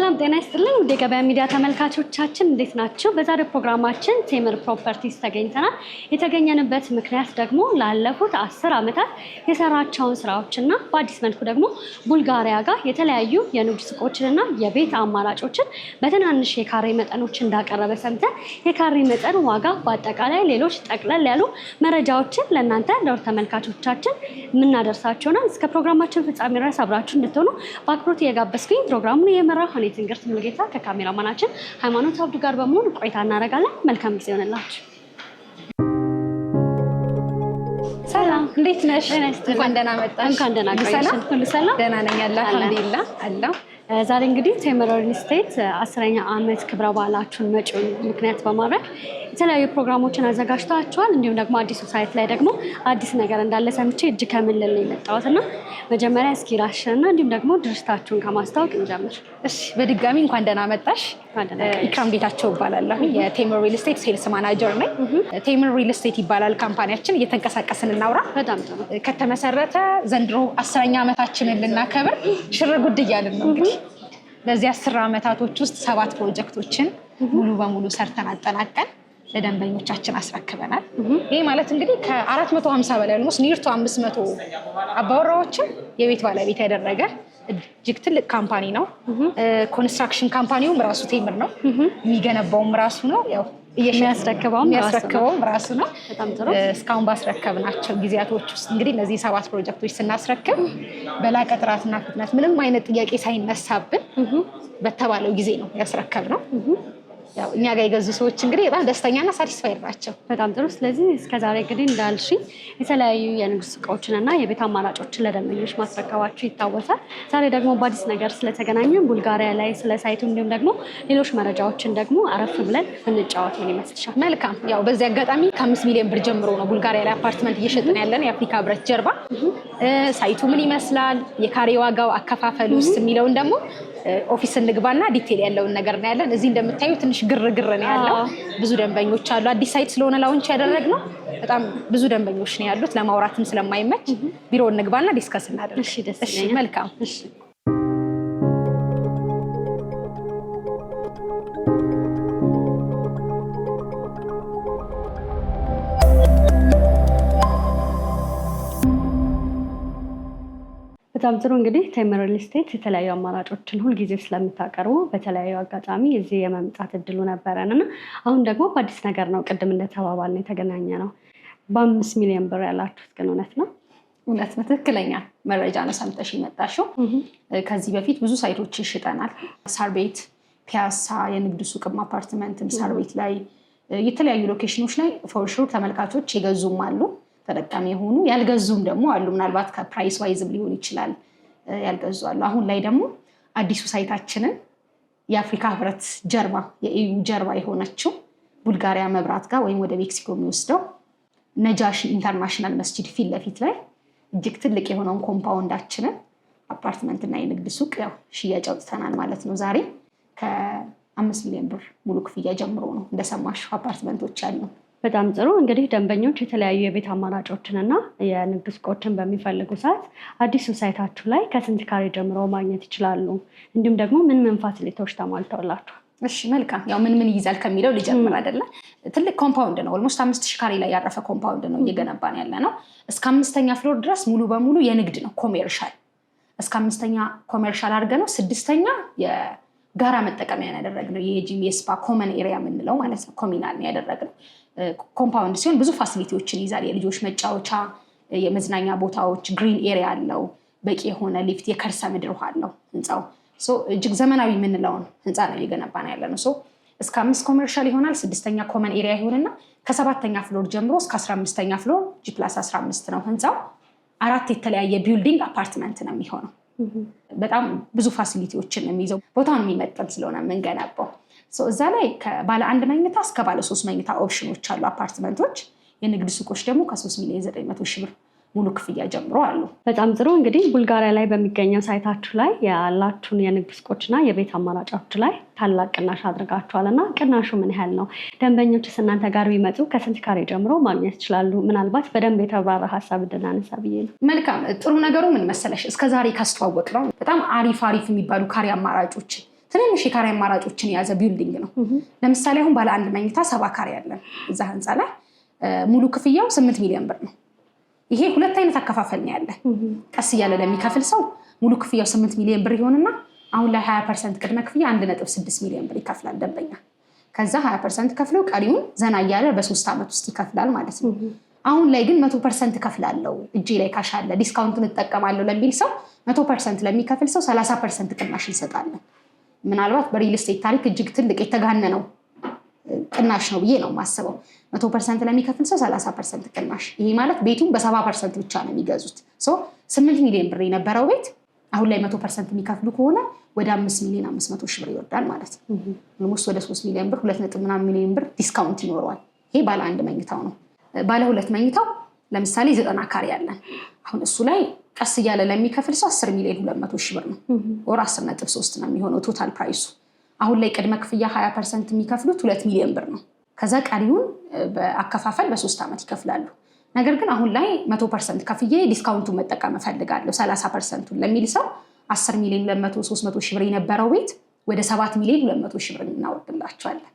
ሰላም ጤና ይስጥልኝ ወደ ገበያ ሚዲያ ተመልካቾቻችን እንዴት ናችሁ? በዛሬው ፕሮግራማችን ቴምር ፕሮፐርቲስ ተገኝተናል። የተገኘንበት ምክንያት ደግሞ ላለፉት 10 ዓመታት የሰራቸውን ስራዎችና በአዲስ መልኩ ደግሞ ቡልጋሪያ ጋር የተለያዩ የንግድ ሱቆችንና የቤት አማራጮችን በትናንሽ የካሬ መጠኖች እንዳቀረበ ሰምተን የካሬ መጠን ዋጋ በአጠቃላይ ሌሎች ጠቅለል ያሉ መረጃዎችን ለእናንተ ለወር ተመልካቾቻችን የምናደርሳቸው ነው። እስከ ፕሮግራማችን ፍጻሜ ድረስ አብራችሁ እንድትሆኑ በአክብሮት እየጋበዝኩኝ ፕሮግራሙን የመራ ሆኔ ትንግርት ሙሉጌታ ከካሜራማናችን ሃይማኖት አብዱ ጋር በመሆን ቆይታ እናደርጋለን። መልካም ጊዜ ይሆንላችሁ። ሰላም እንዴት ነሽ? እንኳን ደህና መጣሽ። እንኳን ደህና ቆየሽ። ሁሉ ሰላም? ደህና ነኝ አልሐምዱሊላህ አላህ። ዛሬ እንግዲህ ቴምር ሪል ስቴት 10ኛ ዓመት ክብረ በዓላችሁን መጪውን ምክንያት በማድረግ የተለያዩ ፕሮግራሞችን አዘጋጅታችኋል። እንዲሁም ደግሞ አዲሱ ሳይት ላይ ደግሞ አዲስ ነገር እንዳለ ሰምቼ እጅ ከምልል ነው የመጣሁትና መጀመሪያ እስኪ ራስሽንና እንዲሁም ደግሞ ድርጅታችሁን ከማስተዋወቅ እንጀምር። እሺ፣ በድጋሚ እንኳን ደህና መጣሽ። ኢክራም ጌታቸው እባላለሁ። የቴምር ሪል ስቴት ሴልስ ማናጀር ነኝ። ቴምር ሪል ስቴት ይባላል ካምፓኒያችን። እየተንቀሳቀስን እናውራ። በጣም ጥሩ። ከተመሰረተ ዘንድሮ 10ኛ ዓመታችንን ልናከብር ሽር ጉድ እያልን ነው። እንግዲህ በዚህ 10 ዓመታቶች ውስጥ 7 ፕሮጀክቶችን ሙሉ በሙሉ ሰርተን አጠናቀን ለደንበኞቻችን አስረክበናል። ይሄ ማለት እንግዲህ ከ450 በላይ ነው ኒርቶ 500 አባወራዎችን የቤት ባለቤት ያደረገ እጅግ ትልቅ ካምፓኒ ነው። ኮንስትራክሽን ካምፓኒውም ራሱ ቴምር ነው፣ የሚገነባውም ራሱ ነው፣ ያው የሚያስረክበውም ራሱ ነው። በጣም ጥሩ። እስካሁን ባስረከብናቸው ጊዜያቶች ውስጥ እንግዲህ እነዚህ 7 ፕሮጀክቶች ስናስረክብ በላቀ ጥራትና ፍጥነት ምንም አይነት ጥያቄ ሳይነሳብን በተባለው ጊዜ ነው ያስረከብነው። ያው እኛ ጋር የገዙ ሰዎች እንግዲህ በጣም ደስተኛና ሳቲስፋይድ ናቸው። በጣም ጥሩ። ስለዚህ እስከዛሬ እንግዲህ እንዳልሽኝ የተለያዩ የንግድ ሱቆችንና የቤት አማራጮችን ለደንበኞች ማስረከባችሁ ይታወሳል። ዛሬ ደግሞ በአዲስ ነገር ስለተገናኘን ቡልጋሪያ ላይ ስለ ሳይቱ እንዲሁም ደግሞ ሌሎች መረጃዎችን ደግሞ አረፍ ብለን እንጫወት ምን ይመስልሻል? መልካም። ያው በዚህ አጋጣሚ ከ5 ሚሊዮን ብር ጀምሮ ነው ቡልጋሪያ ላይ አፓርትመንት እየሸጥን ያለን የአፍሪካ ህብረት ጀርባ። ሳይቱ ምን ይመስላል፣ የካሬ ዋጋው፣ አከፋፈል ውስጥ የሚለውን ደግሞ ኦፊስ እንግባና ዲቴል ያለውን ነገር ነው ያለን። እዚህ እንደምታዩ ትንሽ ግርግር ነው ያለው። ብዙ ደንበኞች አሉ። አዲስ ሳይት ስለሆነ ላውንች ያደረግነው በጣም ብዙ ደንበኞች ነው ያሉት። ለማውራትም ስለማይመች ቢሮ እንግባና ዲስከስ እናደርግ። እሺ፣ ደስ ይለኛል። መልካም። እሺ። በጣም ጥሩ። እንግዲህ ቴምር ሪል ስቴት የተለያዩ አማራጮችን ሁልጊዜ ስለምታቀርቡ በተለያዩ አጋጣሚ እዚህ የመምጣት እድሉ ነበረን እና አሁን ደግሞ በአዲስ ነገር ነው ቅድም እንደተባባል ነው የተገናኘ ነው። በ5 ሚሊዮን ብር ያላችሁት ግን እውነት ነው? እውነት ነው። ትክክለኛ መረጃ ነው ሰምተሽ የመጣሽው። ከዚህ በፊት ብዙ ሳይቶችን ሽጠናል። ሳር ቤት፣ ፒያሳ፣ የንግድ ሱቅም አፓርትመንትም ሳር ቤት ላይ የተለያዩ ሎኬሽኖች ላይ ፎር ሹር ተመልካቾች የገዙም አሉ፣ ተጠቃሚ የሆኑ ያልገዙም ደግሞ አሉ። ምናልባት ከፕራይስ ዋይዝም ሊሆን ይችላል ያልገዙ አሉ። አሁን ላይ ደግሞ አዲሱ ሳይታችንን የአፍሪካ ህብረት ጀርባ የኢዩ ጀርባ የሆነችው ቡልጋሪያ መብራት ጋር ወይም ወደ ሜክሲኮ የሚወስደው ነጃሺ ኢንተርናሽናል መስጂድ ፊት ለፊት ላይ እጅግ ትልቅ የሆነውን ኮምፓውንዳችንን አፓርትመንትና የንግድ ሱቅ ያው ሽያጭ አውጥተናል ማለት ነው። ዛሬ ከ5 ሚሊዮን ብር ሙሉ ክፍያ ጀምሮ ነው እንደሰማሽው አፓርትመንቶች አሉ። በጣም ጥሩ። እንግዲህ ደንበኞች የተለያዩ የቤት አማራጮችንና የንግድ ሱቆችን በሚፈልጉ ሰዓት አዲሱ ሳይታችሁ ላይ ከስንት ካሬ ጀምሮ ማግኘት ይችላሉ? እንዲሁም ደግሞ ምን ፋሲሊቲዎች ተሟልተውላችሁ? እሺ፣ መልካም። ያው ምን ይይዛል ከሚለው ልጀምር አይደለ? ትልቅ ኮምፓውንድ ነው። ኦልሞስት 5000 ካሬ ላይ ያረፈ ኮምፓውንድ ነው እየገነባን ያለ ነው። እስከ 5ኛ ፍሎር ድረስ ሙሉ በሙሉ የንግድ ነው፣ ኮሜርሻል። እስከ 5ኛ ኮሜርሻል አድርገን ነው 6ኛ የጋራ መጠቀሚያን ያደረግነው የጂም የስፓ ኮመን ኤሪያ የምንለው ማለት ነው። ኮሚናል ነው ያደረግነው። ኮምፓውንድ ሲሆን ብዙ ፋሲሊቲዎችን ይዛል። የልጆች መጫወቻ፣ የመዝናኛ ቦታዎች፣ ግሪን ኤሪያ አለው፣ በቂ የሆነ ሊፍት፣ የከርሰ ምድር ውሃ አለው ህንፃው። እጅግ ዘመናዊ የምንለውን ህንፃ ነው እየገነባን ያለ ነው። እስከ 5 ኮሜርሻል ይሆናል፣ 6ኛ ኮመን ኤሪያ ይሆንና ከ7ኛ ፍሎር ጀምሮ እስከ 15ኛ ፍሎር G+15 ነው ህንፃው። 4 የተለያየ ቢልዲንግ አፓርትመንት ነው የሚሆነው። በጣም ብዙ ፋሲሊቲዎችን የሚይዘው ቦታውን የሚመጥን ስለሆነ የምንገነባው። እዛ ላይ ከባለ 1 መኝታ እስከ ባለ 3 መኝታ ኦፕሽኖች አሉ አፓርትመንቶች። የንግድ ሱቆች ደግሞ ከ3 ሚሊዮን 900 ሺህ ብር ሙሉ ክፍያ ጀምሮ አሉ። በጣም ጥሩ። እንግዲህ ቡልጋሪያ ላይ በሚገኘው ሳይታችሁ ላይ ያላችሁን የንግድ ሱቆችና የቤት አማራጮች ላይ ታላቅ ቅናሽ አድርጋችኋል እና ቅናሹ ምን ያህል ነው? ደንበኞችስ እናንተ ጋር ቢመጡ ከስንት ካሬ ጀምሮ ማግኘት ይችላሉ? ምናልባት በደንብ የተብራራ ሀሳብ እንድናነሳ ብዬ ነው። መልካም። ጥሩ ነገሩ ምን መሰለሽ፣ እስከዛሬ ካስተዋወቅ ነው በጣም አሪፍ የሚባሉ ካሬ አማራጮች ትንንሽ የካሬ አማራጮችን የያዘ ቢልዲንግ ነው። ለምሳሌ አሁን ባለ 1 መኝታ 70 ካሬ ያለን እዛ ህንፃ ላይ ሙሉ ክፍያው 8 ሚሊዮን ብር ነው። ይሄ ሁለት አይነት አከፋፈል ነው ያለ። ቀስ እያለ ለሚከፍል ሰው ሙሉ ክፍያው 8 ሚሊዮን ብር ይሆንና አሁን ላይ 20% ቅድመ ክፍያ 1.6 ሚሊዮን ብር ይከፍላል ደንበኛ። ከዛ 20% ከፍለው ቀሪውን ዘና እያለ በ3 ዓመት ውስጥ ይከፍላል ማለት ነው። አሁን ላይ ግን 100% ከፍላለሁ እጄ ላይ ካሽ አለ ዲስካውንቱን እጠቀማለሁ ለሚል ሰው 100% ለሚከፍል ሰው 30% ቅናሽ እንሰጣለን። ምናልባት በሪል ስቴት ታሪክ እጅግ ትልቅ የተጋነነው ቅናሽ ነው ብዬ ነው የማስበው። 100% ለሚከፍል ሰው 30% ቅናሽ። ይሄ ማለት ቤቱን በ70% ብቻ ነው የሚገዙት። 8 ሚሊዮን ብር የነበረው ቤት አሁን ላይ 100% የሚከፍሉ ከሆነ ወደ 5 ሚሊዮን 500 ሺህ ብር ይወርዳል ማለት ነው። ኦልሞስት ወደ 3 ሚሊዮን ብር 2.9 ሚሊዮን ብር ዲስካውንት ይኖረዋል። ይሄ ባለ 1 መኝታው ነው። ባለ 2 መኝታው ለምሳሌ 90 ካሬ ያለን አሁን እሱ ላይ ቀስ እያለ ለሚከፍል ሰው 10 ሚሊዮን 200 ሺህ ብር ነው ወር 10.3 ነው የሚሆነው ቶታል ፕራይሱ። አሁን ላይ ቅድመ ክፍያ 20% የሚከፍሉት 2 ሚሊዮን ብር ነው። ከዛ ቀሪውን በአከፋፈል በ3 ዓመት ይከፍላሉ። ነገር ግን አሁን ላይ 100% ከፍዬ ዲስካውንቱን መጠቀም እፈልጋለሁ 30%ቱን ለሚል ሰው 10 ሚሊዮን 200 300 ሺህ ብር የነበረው ቤት ወደ 7 ሚሊዮን 200 ሺህ ብር እናወርድላቸዋለን።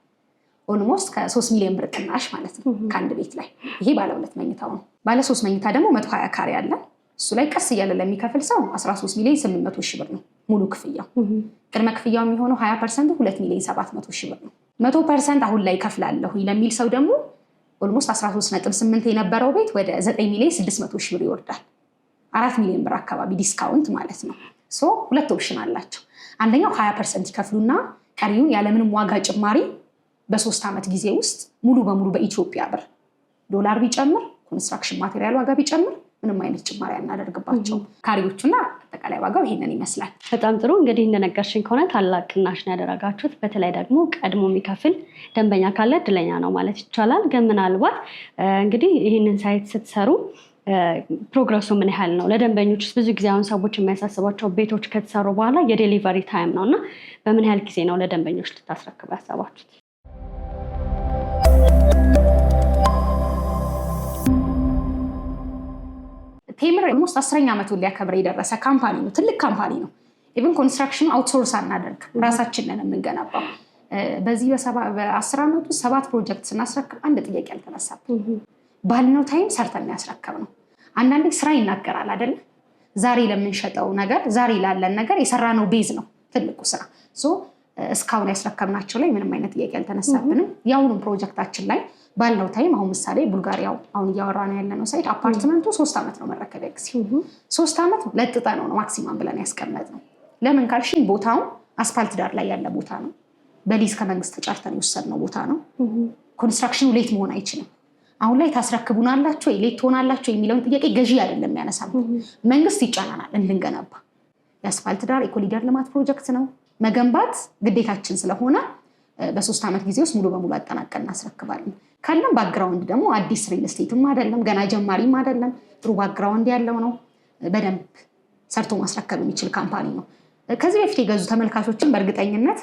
ኦልሞስት ከ3 ሚሊዮን ብር ቅናሽ ማለት ነው ከአንድ ቤት ላይ። ይሄ ባለ 2 መኝታው ነው። ባለ 3 መኝታ ደግሞ 120 ካሬ አለ። እሱ ላይ ቀስ እያለ ለሚከፍል ሰው 13 ሚሊዮን 800 ሺህ ብር ነው ሙሉ ክፍያው። ቅድመ ክፍያው የሚሆነው 20% 2 ሚሊዮን 700 ሺህ ብር ነው። 100% አሁን ላይ ከፍላለሁ ለሚል ሰው ደግሞ ኦልሞስት 13.8 የነበረው ቤት ወደ 9 ሚሊዮን 600 ሺህ ብር ይወርዳል። 4 ሚሊዮን ብር አካባቢ ዲስካውንት ማለት ነው። ሁለት ኦፕሽን አላቸው። አንደኛው 20% ይከፍሉና ቀሪውን ያለምንም ዋጋ ጭማሪ በ3 ዓመት ጊዜ ውስጥ ሙሉ በሙሉ በኢትዮጵያ ብር ዶላር ቢጨምር ኮንስትራክሽን ማቴሪያል ዋጋ ቢጨምር ምንም አይነት ጭማሪ አናደርግባቸው። ካሬዎቹና አጠቃላይ ዋጋው ይሄንን ይመስላል። በጣም ጥሩ። እንግዲህ እንደነገርሽኝ ከሆነ ታላቅ ቅናሽ ነው ያደረጋችሁት። በተለይ ደግሞ ቀድሞ የሚከፍል ደንበኛ ካለ እድለኛ ነው ማለት ይቻላል። ግን ምናልባት እንግዲህ ይህንን ሳይት ስትሰሩ ፕሮግረሱ ምን ያህል ነው? ለደንበኞች ብዙ ጊዜ አሁን ሰዎች የሚያሳስባቸው ቤቶች ከተሰሩ በኋላ የዴሊቨሪ ታይም ነው እና በምን ያህል ጊዜ ነው ለደንበኞች ልታስረክቡ ያሰባችሁት? ቴምር ኦልሞስት 10ኛ ዓመቱን ሊያከብር የደረሰ ካምፓኒ ነው። ትልቅ ካምፓኒ ነው። ኢቭን ኮንስትራክሽን አውትሶርስ አናደርግ ራሳችንን የምንገነባው። በዚህ በ10 ዓመቱ 7 ፕሮጀክት ስናስረክብ አንድ ጥያቄ አልተነሳብን። ባልነው ታይም ሰርተን ያስረክብ ነው። አንዳንዴ ስራ ይናገራል አይደል? ዛሬ ለምንሸጠው ነገር ዛሬ ላለን ነገር የሰራነው ቤዝ ነው ትልቁ ስራ። እስካሁን ያስረከብናቸው ላይ ምንም አይነት ጥያቄ አልተነሳብንም። ያውንም ፕሮጀክታችን ላይ ባልነው ታይም አሁን ምሳሌ ቡልጋሪያው አሁን እያወራን ያለነው ሳይት አፓርትመንቱ 3 ዓመት ነው መረከቢያ ጊዜ። 3 ዓመት ለጥጠ ነው ማክሲማም ብለን ያስቀመጥነው። ለምን ካልሽኝ ቦታው አስፋልት ዳር ላይ ያለ ቦታ ነው። በሊዝ ከመንግስት ተጫርተን የወሰድነው ቦታ ነው። ኮንስትራክሽኑ ሌት መሆን አይችልም። አሁን ላይ ታስረክቡናላችሁ ወይ ሌት ትሆናላችሁ የሚለውን ጥያቄ ገዢ አይደለም የሚያነሳብን። መንግስት ይጫናናል እንድንገነባ። የአስፋልት ዳር የኮሪደር ልማት ፕሮጀክት ነው መገንባት ግዴታችን ስለሆነ በ3 ዓመት ጊዜ ውስጥ ሙሉ በሙሉ አጠናቀን እናስረክባለን። ካለም ባክግራውንድ ደግሞ አዲስ ሪል ስቴትም አይደለም ገና ጀማሪም አይደለም። ጥሩ ባክግራውንድ ያለው ነው። በደንብ ሰርቶ ማስረከብ የሚችል ካምፓኒ ነው። ከዚህ በፊት የገዙ ተመልካቾችን በእርግጠኝነት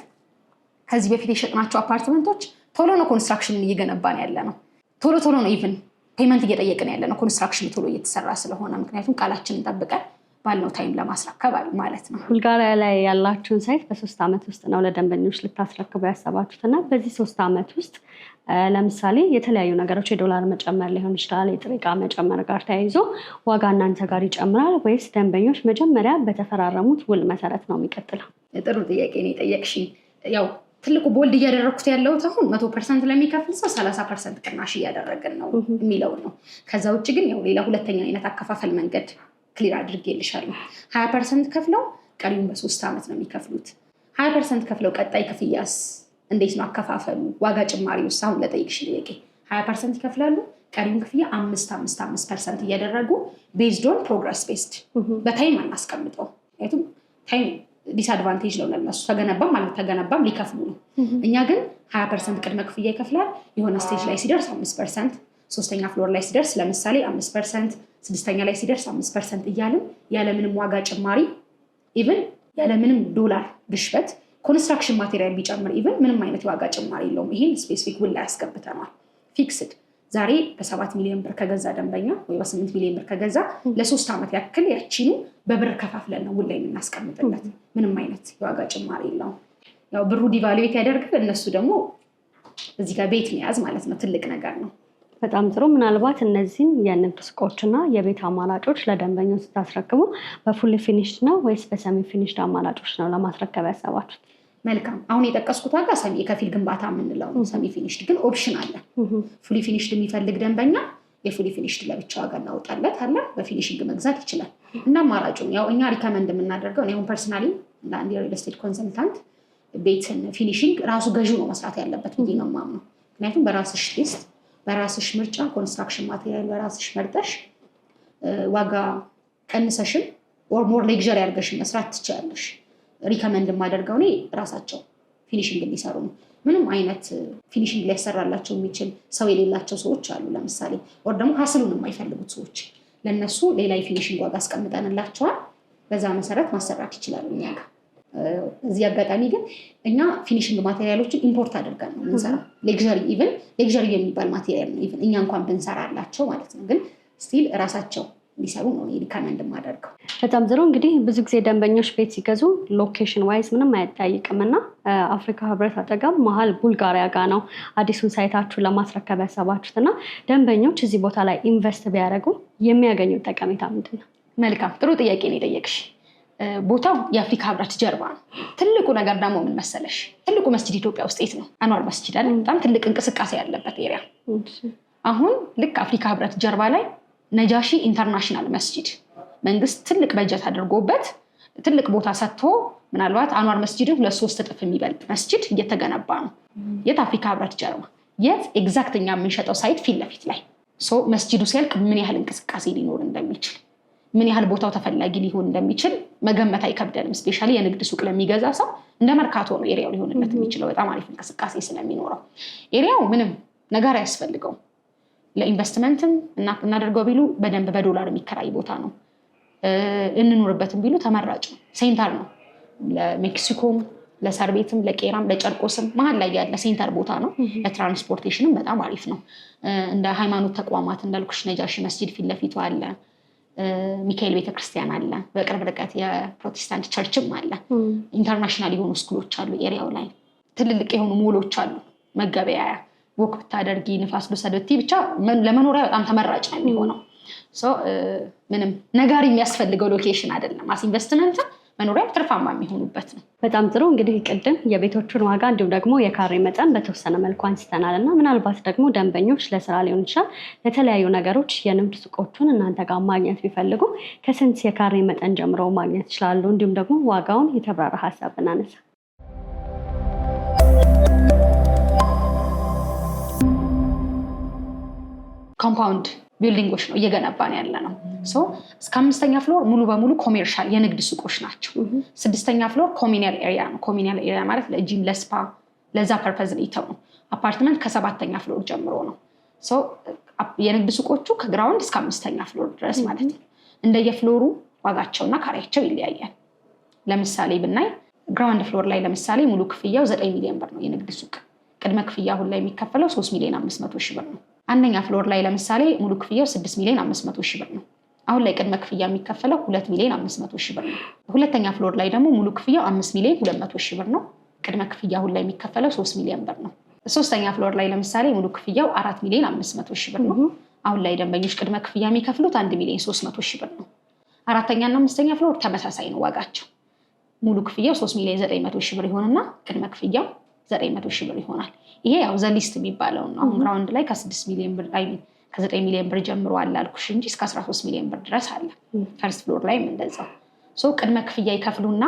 ከዚህ በፊት የሸጥናቸው አፓርትመንቶች ቶሎ ነው ኮንስትራክሽንን እየገነባን ያለ ነው። ቶሎ ነው ኢቭን ፔመንት እየጠየቅን ያለ ነው። ኮንስትራክሽን ቶሎ እየተሰራ ስለሆነ ምክንያቱም ቃላችንን ጠብቀን ባልነው ታይም ለማስረከብ ማለት ነው። ቡልጋሪያ ላይ ያላችሁን ሳይት በ3 ዓመት ውስጥ ነው ለደንበኞች ልታስረክቡ ያሰባችሁት እና በዚህ 3 ዓመት ውስጥ ለምሳሌ የተለያዩ ነገሮች የዶላር መጨመር ሊሆን ይችላል፣ የጥሬ ዕቃ መጨመር ጋር ተያይዞ ዋጋ እናንተ ጋር ይጨምራል ወይስ ደንበኞች መጀመሪያ በተፈራረሙት ውል መሰረት ነው የሚቀጥለው? ጥሩ ጥያቄ ነው የጠየቅሽኝ። ያው ትልቁ ቦልድ እያደረኩት ያለሁት አሁን 100% ለሚከፍል ሰው 30% ቅናሽ እያደረግን ነው የሚለው ነው። ከዛ ውጭ ግን ያው ሌላ ሁለተኛ አይነት አከፋፈል መንገድ ክሊር አድርጌልሻለሁ። 20% ከፍለው ቀሪውን በ3 ዓመት ነው የሚከፍሉት። 20% ከፍለው ቀጣይ ክፍያስ እንዴት ነው አከፋፈሉ? ዋጋ ጭማሪ ውስጥ አሁን ለጠይቅሽ ጥያቄ 20% ይከፍላሉ። ቀሪውን ክፍያ 5% እያደረጉ ቤዝድ ኦን ፕሮግረስ ቤስድ በታይም አናስቀምጠው። ምክንያቱም ታይም ዲስአድቫንቴጅ ነው ለነሱ። ተገነባም አልተገነባም ሊከፍሉ ነው። እኛ ግን 20% ቅድመ ክፍያ ይከፍላል። የሆነ ስቴጅ ላይ ሲደርስ 5%፣ 3ኛ ፍሎር ላይ ሲደርስ ለምሳሌ 5%፣ 6ኛ ላይ ሲደርስ 5% እያልን ያለምንም ዋጋ ጭማሪ ኢቭን ያለምንም ዶላር ግሽበት ኮንስትራክሽን ማቴሪያል ቢጨምር ኢቭን ምንም አይነት ዋጋ ጭማሪ የለውም። ይሄን ስፔሲፊክ ውል ላይ ያስገብተናል። ፊክስድ ዛሬ በ7 ሚሊዮን ብር ከገዛ ደንበኛ ወይ በ8 ሚሊዮን ብር ከገዛ ለ3 ዓመት ያክል ያቺኑ በብር ከፋፍለን ነው ውል ላይ የምናስቀምጥለት። ምንም አይነት የዋጋ ጭማሪ የለውም። ያው ብሩ ዲቫሉዌት ያደርጋል እነሱ ደግሞ እዚህ ጋር ቤት መያዝ ማለት ነው ትልቅ ነገር ነው። በጣም ጥሩ። ምናልባት እነዚህን የንግድ ሱቆችና የቤት አማራጮች ለደንበኞች ስታስረክቡ በፉል ፊኒሽድ ነው ወይስ በሰሚ ፊኒሽድ አማራጮች ነው ለማስረከብ ያሰባችሁት? መልካም። አሁን የጠቀስኩት ዋጋ ሰሚ የከፊል ግንባታ የምንለው ነው። ሰሚ ፊኒሽድ ግን ኦፕሽን አለ። ፉሊ ፊኒሽድ የሚፈልግ ደንበኛ የፉሊ ፊኒሽድ ለብቻ ዋጋ እናወጣለት አለ። በፊኒሽንግ መግዛት ይችላል። እና አማራጩን ያው እኛ ሪከመንድ የምናደርገው እኔ ፐርሰናሊ ለአንድ የሪል ስቴት ኮንሰልታንት ቤትን ፊኒሽንግ ራሱ ገዢው ነው መስራት ያለበት ብዬ ነው የማምነው። ምክንያቱም በራስሽ ቴስት፣ በራስሽ ምርጫ ኮንስትራክሽን ማቴሪያል በራስሽ መርጠሽ ዋጋ ቀንሰሽን ኦር ሞር ሌክዠሪ አድርገሽ መስራት ትችላለሽ። ሪከመንድ የማደርገው እኔ ራሳቸው ፊኒሽንግ እንዲሰሩ ነው። ምንም አይነት ፊኒሽንግ ሊያሰራላቸው የሚችል ሰው የሌላቸው ሰዎች አሉ ለምሳሌ፣ ወር ደግሞ ሀስሉን የማይፈልጉት ሰዎች ለእነሱ ሌላ የፊኒሽንግ ዋጋ አስቀምጠንላቸዋል። በዛ መሰረት ማሰራት ይችላሉ እኛ ጋር። እዚህ አጋጣሚ ግን እኛ ፊኒሽንግ ማቴሪያሎችን ኢምፖርት አድርገን ነው የምንሰራው። ሌክዠሪ የሚባል ማቴሪያል ነው ኢቭን እኛ እንኳን ብንሰራላቸው ማለት ነው። ግን ስቲል ራሳቸው ሊሰሩ ነው ሪከመንድ የማደርገው። በጣም ጥሩ። እንግዲህ ብዙ ጊዜ ደንበኞች ቤት ሲገዙ ሎኬሽን ዋይዝ ምንም አይጠይቅም እና አፍሪካ ህብረት አጠገብ መሀል ቡልጋሪያ ጋር ነው አዲሱን ሳይታችሁን ለማስረከብ ያሰባችሁት እና ደንበኞች እዚህ ቦታ ላይ ኢንቨስት ቢያደርጉ የሚያገኙት ጠቀሜታ ምንድን ነው? መልካም ጥሩ ጥያቄ ነው የጠየቅሽ። ቦታው የአፍሪካ ህብረት ጀርባ ነው። ትልቁ ነገር ደግሞ ምን መሰለሽ፣ ትልቁ መስጂድ ኢትዮጵያ ውስጥ የት ነው? አንዋር መስጂድ አይደል? በጣም ትልቅ እንቅስቃሴ ያለበት ኤሪያ። አሁን ልክ አፍሪካ ህብረት ጀርባ ላይ ነጃሺ ኢንተርናሽናል መስጂድ መንግስት ትልቅ በጀት አድርጎበት ትልቅ ቦታ ሰጥቶ ምናልባት አንዋር መስጂድን 2-3 እጥፍ የሚበልጥ መስጂድ እየተገነባ ነው። የት? አፍሪካ ህብረት ጀርባ። የት ኤግዛክት እኛ የምንሸጠው ሳይት ፊት ለፊት ላይ። መስጂዱ ሲያልቅ ምን ያህል እንቅስቃሴ ሊኖር እንደሚችል፣ ምን ያህል ቦታው ተፈላጊ ሊሆን እንደሚችል መገመት አይከብደንም። ስፔሻሊ የንግድ ሱቅ ለሚገዛ ሰው እንደ መርካቶ ነው ኤሪያው ሊሆንለት የሚችለው። በጣም አሪፍ እንቅስቃሴ ስለሚኖረው ኤሪያው ምንም ነገር አያስፈልገውም። ለኢንቨስትመንትም እናደርገው ቢሉ በደንብ በዶላር የሚከራይ ቦታ ነው። እንኑርበትም ቢሉ ተመራጭ ነው። ሴንተር ነው። ለሜክሲኮም፣ ለሳር ቤትም፣ ለቄራም፣ ለጨርቆስም መሀል ላይ ያለ ሴንተር ቦታ ነው። ለትራንስፖርቴሽንም በጣም አሪፍ ነው። እንደ ሃይማኖት ተቋማት እንዳልኩሽ ነጃሺ መስጂድ ፊት ለፊቱ አለ። ሚካኤል ቤተክርስቲያን አለ። በቅርብ ርቀት የፕሮቴስታንት ቸርችም አለ። ኢንተርናሽናል የሆኑ ስኩሎች አሉ ኤሪያው ላይ። ትልልቅ የሆኑ ሞሎች አሉ። መገበያያ ወክ ብታደርጊ ንፋስ ልውሰድ ብቻ ለመኖሪያ በጣም ተመራጭ ነው የሚሆነው። ምንም ነጋሪ የሚያስፈልገው ሎኬሽን አይደለም። አስ ኢንቨስትመንት መኖሪያ ትርፋማ የሚሆኑበት ነው። በጣም ጥሩ። እንግዲህ ቅድም የቤቶቹን ዋጋ እንዲሁም ደግሞ የካሬ መጠን በተወሰነ መልኩ አንስተናል እና ምናልባት ደግሞ ደንበኞች ለስራ ሊሆን ይችላል ለተለያዩ ነገሮች የንግድ ሱቆቹን እናንተ ጋር ማግኘት ቢፈልጉ ከስንት የካሬ መጠን ጀምሮ ማግኘት ይችላሉ? እንዲሁም ደግሞ ዋጋውን የተብራራ ሀሳብ እናነሳ። ኮምፓውንድ ቢልዲንጎች ነው እየገነባን ያለ ነው። እስከ 5ኛ ፍሎር ሙሉ በሙሉ ኮሜርሻል የንግድ ሱቆች ናቸው። 6ኛ ፍሎር ኮሚኒያል ኤሪያ ነው። ኮሚኒያል ኤሪያ ማለት ለጂም፣ ለስፓ፣ ለዛ ፐርፐዝ ነው። አፓርትመንት ከ7ኛ ፍሎር ጀምሮ ነው። የንግድ ሱቆቹ ከግራውንድ እስከ 5ኛ ፍሎር ድረስ ማለት ነው። እንደየፍሎሩ ዋጋቸውና ካሬያቸው ይለያያል። ለምሳሌ ብናይ ግራውንድ ፍሎር ላይ ለምሳሌ ሙሉ ክፍያው 9 ሚሊዮን ብር ነው የንግድ ሱቅ። ቅድመ ክፍያ አሁን ላይ የሚከፈለው 3 ሚሊዮን 500 ሺህ ብር ነው። አንደኛ ፍሎር ላይ ለምሳሌ ሙሉ ክፍያው 6 ሚሊዮን 500 ሺህ ብር ነው። አሁን ላይ ቅድመ ክፍያ የሚከፈለው 2 ሚሊዮን 500 ሺህ ብር ነው። ሁለተኛ ፍሎር ላይ ደግሞ ሙሉ ክፍያው 5 ሚሊዮን 200 ሺህ ብር ነው። ቅድመ ክፍያ አሁን ላይ የሚከፈለው 3 ሚሊዮን ብር ነው። ሶስተኛ ፍሎር ላይ ለምሳሌ ሙሉ ክፍያው 4 ሚሊዮን 500 ሺህ ብር ነው። አሁን ላይ ደንበኞች ቅድመ ክፍያ የሚከፍሉት 1 ሚሊዮን 300 ሺህ ብር ነው። አራተኛና አምስተኛ ፍሎር ተመሳሳይ ነው ዋጋቸው። ሙሉ ክፍያው 3 ሚሊዮን 900 ሺህ ብር ይሆንና ቅድመ ክፍያው 900 ሺህ ብር ይሆናል። ይሄ ያው ዘሊስት የሚባለው ነው። አሁን ግራውንድ ላይ ከ6 ሚሊዮን ብር ከ9 ሚሊዮን ብር ጀምሮ አለ አልኩሽ እንጂ እስከ 13 ሚሊዮን ብር ድረስ አለ። ፈርስት ፍሎር ላይም እንደዛው። ቅድመ ክፍያ ይከፍሉና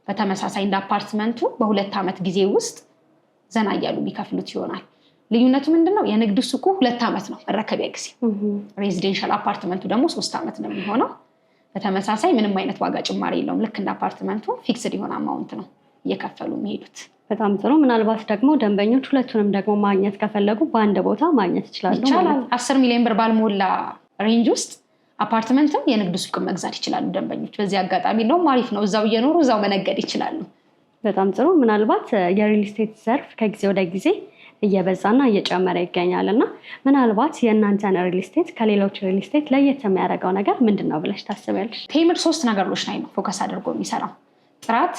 በተመሳሳይ እንደ አፓርትመንቱ በ2 ዓመት ጊዜ ውስጥ ዘና እያሉ የሚከፍሉት ይሆናል። ልዩነቱ ምንድነው? የንግድ ሱቁ 2 ዓመት ነው መረከቢያ ጊዜ። ሬዚደንሻል አፓርትመንቱ ደግሞ 3 ዓመት ነው የሚሆነው። በተመሳሳይ ምንም አይነት ዋጋ ጭማሪ የለውም። ልክ እንደ አፓርትመንቱ ፊክስድ የሆነ አማውንት ነው እየከፈሉ የሚሄዱት። በጣም ጥሩ። ምናልባት ደግሞ ደንበኞች ሁለቱንም ደግሞ ማግኘት ከፈለጉ በአንድ ቦታ ማግኘት ይችላሉ? ይቻላል። 10 ሚሊዮን ብር ባልሞላ ሬንጅ ውስጥ አፓርትመንትም የንግድ ሱቅም መግዛት ይችላሉ ደንበኞች። በዚህ አጋጣሚ ነው አሪፍ ነው። እዛው እየኖሩ እዛው መነገድ ይችላሉ። በጣም ጥሩ። ምናልባት የሪል ስቴት ዘርፍ ከጊዜ ወደ ጊዜ እየበዛና እየጨመረ ይገኛል እና ምናልባት የእናንተን ሪል ስቴት ከሌሎች ሪል ስቴት ለየት የሚያደርገው ነገር ምንድን ነው ብለሽ ታስቢያለሽ? ቴምር 3 ነገሮች ላይ ነው ፎከስ አድርጎ የሚሰራው። ጥራት፣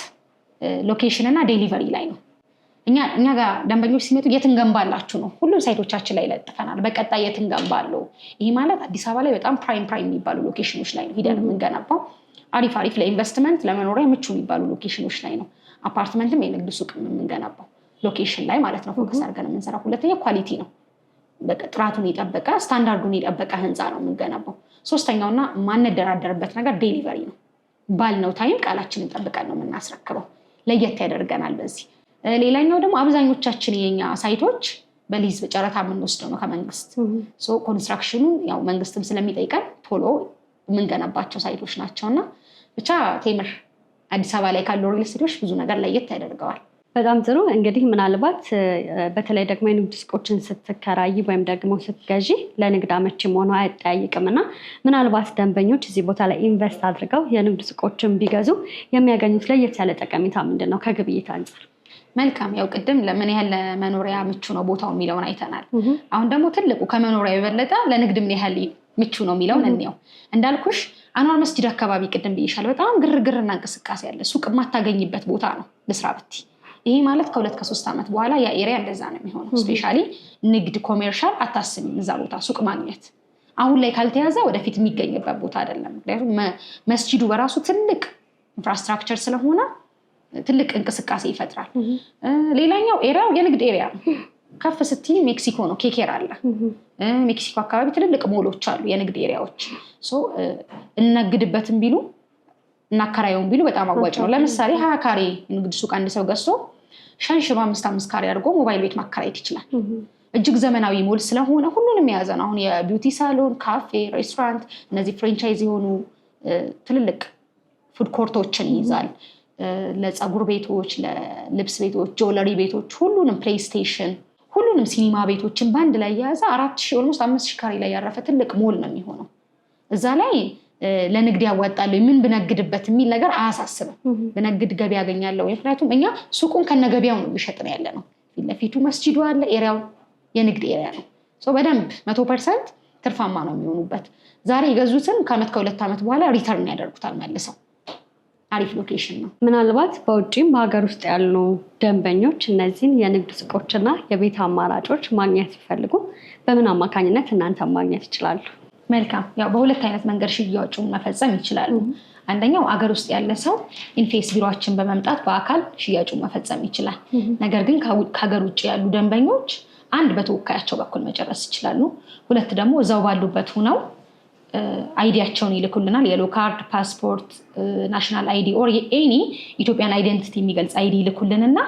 ሎኬሽን እና ዴሊቨሪ ላይ ነው። እኛ ጋር ደንበኞች ሲመጡ የት እንገንባላችሁ ነው ሁሉም ሳይቶቻችን ላይ ለጥፈናል። በቀጣይ የት እንገንባሉ። ይሄ ማለት አዲስ አበባ ላይ በጣም ፕራይም የሚባሉ ሎኬሽኖች ላይ ነው ሄደን የምንገነባው። አሪፍ ለኢንቨስትመንት ለመኖሪያ ምቹ የሚባሉ ሎኬሽኖች ላይ ነው አፓርትመንትም የንግድ ሱቅ የምንገነባው ሎኬሽን ላይ ማለት ነው ፎከስ አድርገን የምንሰራው። ሁለተኛ ኳሊቲ ነው። ጥራቱን የጠበቀ ስታንዳርዱን የጠበቀ ህንፃ ነው የምንገነባው። ሶስተኛውና ማንደራደርበት ነገር ዴሊቨሪ ነው። ባልነው ታይም ቃላችንን ጠብቀን ነው የምናስረክበው። ለየት ያደርገናል በዚህ። ሌላኛው ደግሞ አብዛኞቻችን የኛ ሳይቶች በሊዝ በጨረታ የምንወስደው ነው ከመንግስት። ኮንስትራክሽኑ ያው መንግስትም ስለሚጠይቀን ቶሎ የምንገነባቸው ሳይቶች ናቸውና ብቻ ቴምር አዲስ አበባ ላይ ካሉ ሪል ስቴቶች ብዙ ነገር ለየት ያደርገዋል። በጣም ጥሩ። እንግዲህ ምናልባት በተለይ ደግሞ የንግድ ሱቆችን ስትከራይ ወይም ደግሞ ስትገዢ ለንግድ አመቺ መሆኑ አይጠያይቅምና ምናልባት ደንበኞች እዚህ ቦታ ላይ ኢንቨስት አድርገው የንግድ ሱቆችን ቢገዙ የሚያገኙት ለየት ያለ ጠቀሜታ ምንድን ነው ከግብይት አንጻር? መልካም። ያው ቅድም ለምን ያህል ለመኖሪያ ምቹ ነው ቦታው የሚለውን አይተናል። አሁን ደግሞ ትልቁ ከመኖሪያ የበለጠ ለንግድ ምን ያህል ምቹ ነው የሚለውን እንየው። እንዳልኩሽ አንዋር መስጂድ አካባቢ ቅድም ብዬሻለሁ፣ በጣም ግርግርና እንቅስቃሴ ያለ ሱቅ የማታገኝበት ቦታ ነው ልስራ ብቲ። ይሄ ማለት ከ2 ከ3 ዓመት በኋላ ያ ኤሪያ እንደዛ ነው የሚሆነው። ስፔሻሊ ንግድ ኮሜርሻል አታስቢም እዛ ቦታ ሱቅ ማግኘት። አሁን ላይ ካልተያዘ ወደፊት የሚገኝበት ቦታ አይደለም። ምክንያቱም መስጂዱ በራሱ ትልቅ ኢንፍራስትራክቸር ስለሆነ ትልቅ እንቅስቃሴ ይፈጥራል። ሌላኛው ኤሪያው የንግድ ኤሪያ ነው። ከፍ ስትይ ሜክሲኮ ነው፣ ኬኬር አለ። ሜክሲኮ አካባቢ ትልልቅ ሞሎች አሉ፣ የንግድ ኤሪያዎች። እነግድበትም ቢሉ እናከራየውን ቢሉ በጣም አዋጭ ነው። ለምሳሌ 20 ካሬ ንግድ ሱቅ አንድ ሰው ገዝቶ ሸንሽኖ 5 ካሬ አድርጎ ሞባይል ቤት ማከራየት ይችላል። እጅግ ዘመናዊ ሞል ስለሆነ ሁሉንም የያዘ ነው። አሁን የቢዩቲ ሳሎን፣ ካፌ፣ ሬስቶራንት፣ እነዚህ ፍራንቻይዝ የሆኑ ትልልቅ ፉድ ኮርቶችን ይይዛል። ለፀጉር ቤቶች፣ ለልብስ ቤቶች፣ ጆለሪ ቤቶች፣ ሁሉንም ፕሌይስቴሽን፣ ሁሉንም ሲኒማ ቤቶችን በአንድ ላይ የያዘ 4000 ኦልሞስት 5000 ካሬ ላይ ያረፈ ትልቅ ሞል ነው የሚሆነው። እዛ ላይ ለንግድ ያዋጣል ምን ብነግድበት የሚል ነገር አያሳስብም። ብነግድ ገቢ ያገኛለሁ። ምክንያቱም እኛ ሱቁን ከነገቢያው ነው የሚሸጥን ያለ ነው። ፊት ለፊቱ መስጂዱ አለ፣ ኤሪያው የንግድ ኤሪያ ነው። በደንብ 100% ትርፋማ ነው የሚሆኑበት። ዛሬ የገዙትን ከአመት ከ2 ዓመት በኋላ ሪተርን ያደርጉታል መልሰው። አሪፍ ሎኬሽን ነው። ምናልባት በውጭም በሀገር ውስጥ ያሉ ደንበኞች እነዚህን የንግድ ሱቆችና የቤት አማራጮች ማግኘት ሲፈልጉ በምን አማካኝነት እናንተ ማግኘት ይችላሉ? መልካም። ያው በሁለት አይነት መንገድ ሽያጩን መፈጸም ይችላሉ። አንደኛው አገር ውስጥ ያለ ሰው ኢንፌስ ቢሮአችን በመምጣት በአካል ሽያጩን መፈጸም ይችላል። ነገር ግን ከሀገር ውጭ ያሉ ደንበኞች አንድ በተወካያቸው በኩል መጨረስ ይችላሉ። ሁለት ደግሞ እዛው ባሉበት ሆነው አይዲያቸውን ይልኩልናል። የሎ ካርድ፣ ፓስፖርት፣ ናሽናል አይዲ ኦር ኤኒ ኢትዮጵያን አይደንቲቲ የሚገልጽ አይዲ ይልኩልንና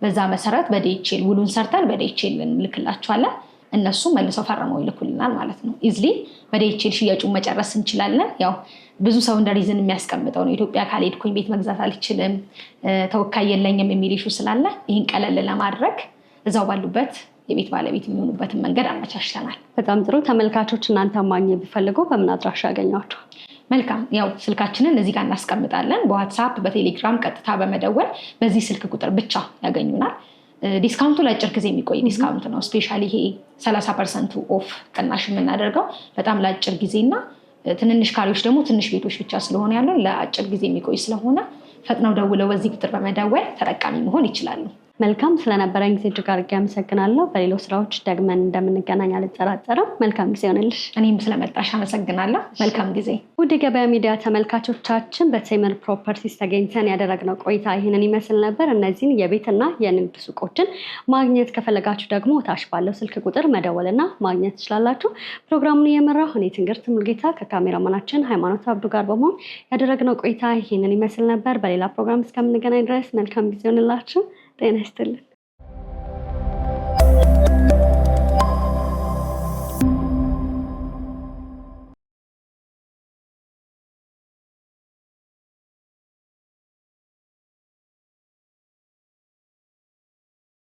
በዛ መሰረት በዲኤችኤል ውሉን ሰርተን በዲኤችኤል እንልክላቸዋለን። እነሱ መልሰው ፈርመው ይልኩልናል ማለት ነው። ኢዝሊ በዲኤችኤል ሽያጩን መጨረስ እንችላለን። ያው ብዙ ሰው እንደ ሪዝን የሚያስቀምጠው ነው ኢትዮጵያ ካልሄድኩኝ ቤት መግዛት አልችልም፣ ተወካይ የለኝም የሚል ኢሹ ስላለ ይህን ቀለል ለማድረግ እዛው ባሉበት የቤት ባለቤት የሚሆኑበትን መንገድ አመቻችተናል። በጣም ጥሩ። ተመልካቾች እናንተ ማግኘት ቢፈልጉ በምን አድራሻ ያገኟቸው? መልካም። ያው ስልካችንን እዚህ ጋር እናስቀምጣለን። በዋትስአፕ በቴሌግራም ቀጥታ በመደወል በዚህ ስልክ ቁጥር ብቻ ያገኙናል። ዲስካውንቱ ለአጭር ጊዜ የሚቆይ ዲስካውንት ነው። ስፔሻሊ ይሄ 30% ኦፍ ቅናሽ የምናደርገው በጣም ለአጭር ጊዜና ትንንሽ ካሬዎች ደግሞ ትንሽ ቤቶች ብቻ ስለሆነ ያለው ለአጭር ጊዜ የሚቆይ ስለሆነ ፈጥነው ደውለው በዚህ ቁጥር በመደወል ተጠቃሚ መሆን ይችላሉ። መልካም። ስለነበረን ጊዜ እጅግ አድርጌ አመሰግናለሁ። በሌሎች ስራዎች ደግመን እንደምንገናኝ አልጠራጠርም። መልካም ጊዜ ሆነልሽ። እኔም ስለመጣሽ አመሰግናለሁ። መልካም ጊዜ። ውድ የገበያ ሚዲያ ተመልካቾቻችን በቴምር ፕሮፐርቲስ ተገኝተን ያደረግነው ቆይታ ይህንን ይመስል ነበር። እነዚህን የቤትና የንግድ ሱቆችን ማግኘት ከፈለጋችሁ ደግሞ ታች ባለው ስልክ ቁጥር መደወልና ማግኘት ትችላላችሁ። ፕሮግራሙን እየመራሁ እኔ ትንግርት ሙልጌታ ከካሜራማናችን ሃይማኖት አብዱ ጋር በመሆን ያደረግነው ቆይታ ይህንን ይመስል ነበር። በሌላ ፕሮግራም እስከምንገናኝ ድረስ መልካም ጊዜ ሆነላችሁ። ጤና ይስጥልን።